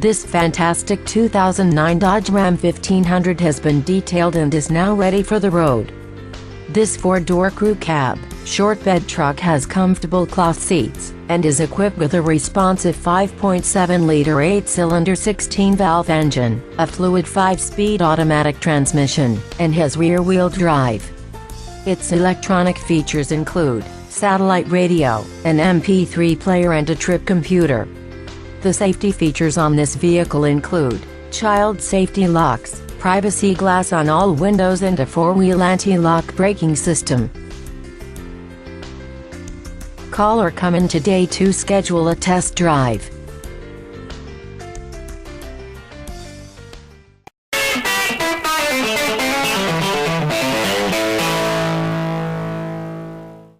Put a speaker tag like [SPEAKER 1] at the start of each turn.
[SPEAKER 1] This fantastic 2009 Dodge Ram 1500 has been detailed and is now ready for the road. This 4-door crew cab, short bed truck has comfortable cloth seats, and is equipped with a responsive 5.7-liter 8-cylinder 16-valve engine, a fluid 5-speed automatic transmission, and has rear-wheel drive. Its electronic features include satellite radio, an MP3 player and a trip computer. The safety features on this vehicle include child safety locks, privacy glass on all windows and a 4-wheel anti-lock braking system. Call or come in today to schedule a test drive.